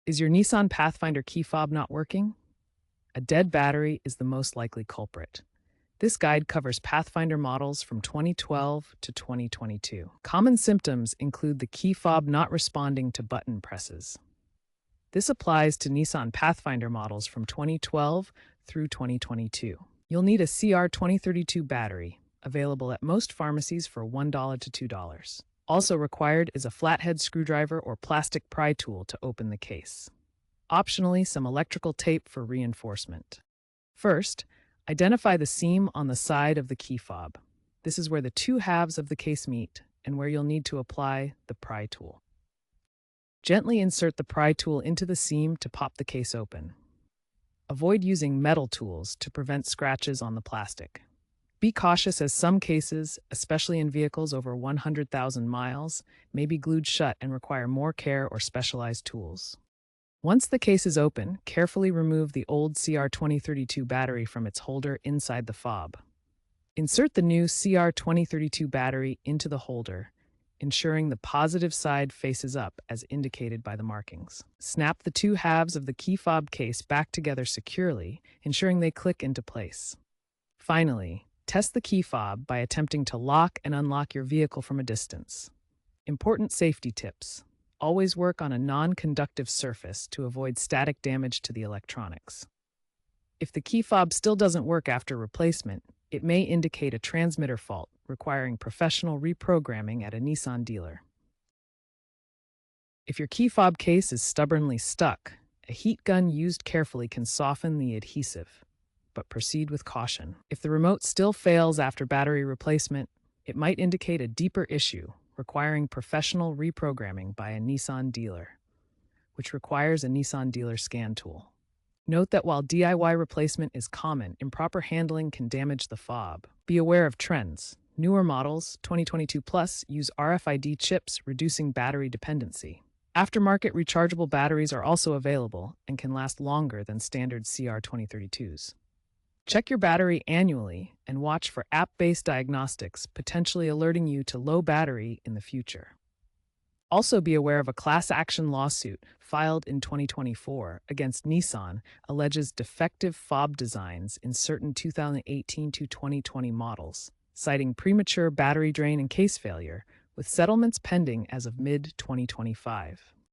Is your Nissan Pathfinder key fob not working? A dead battery is the most likely culprit. This guide covers Pathfinder models from 2012 to 2022. Common symptoms include the key fob not responding to button presses. This applies to Nissan Pathfinder models from 2012 through 2022. You'll need a CR2032 battery, available at most pharmacies for $1 to $2. Also required is a flathead screwdriver or plastic pry tool to open the case. Optionally, some electrical tape for reinforcement. First, identify the seam on the side of the key fob. This is where the two halves of the case meet and where you'll need to apply the pry tool. Gently insert the pry tool into the seam to pop the case open. Avoid using metal tools to prevent scratches on the plastic. Be cautious as some cases, especially in vehicles over 100,000 miles, may be glued shut and require more care or specialized tools. Once the case is open, carefully remove the old CR2032 battery from its holder inside the fob. Insert the new CR2032 battery into the holder, ensuring the positive side faces up as indicated by the markings. Snap the two halves of the key fob case back together securely, ensuring they click into place. Finally, test the key fob by attempting to lock and unlock your vehicle from a distance. Important safety tips. Always work on a non-conductive surface to avoid static damage to the electronics. If the key fob still doesn't work after replacement, it may indicate a transmitter fault requiring professional reprogramming at a Nissan dealer. If your key fob case is stubbornly stuck, a heat gun used carefully can soften the adhesive, but proceed with caution. If the remote still fails after battery replacement, it might indicate a deeper issue requiring professional reprogramming by a Nissan dealer, which requires a Nissan dealer scan tool. Note that while DIY replacement is common, improper handling can damage the fob. Be aware of trends. Newer models, 2022 plus, use RFID chips, reducing battery dependency. Aftermarket rechargeable batteries are also available and can last longer than standard CR2032s. Check your battery annually and watch for app-based diagnostics, potentially alerting you to low battery in the future. Also be aware of a class action lawsuit filed in 2024 against Nissan alleges defective fob designs in certain 2018 to 2020 models, citing premature battery drain and case failure, with settlements pending as of mid-2025.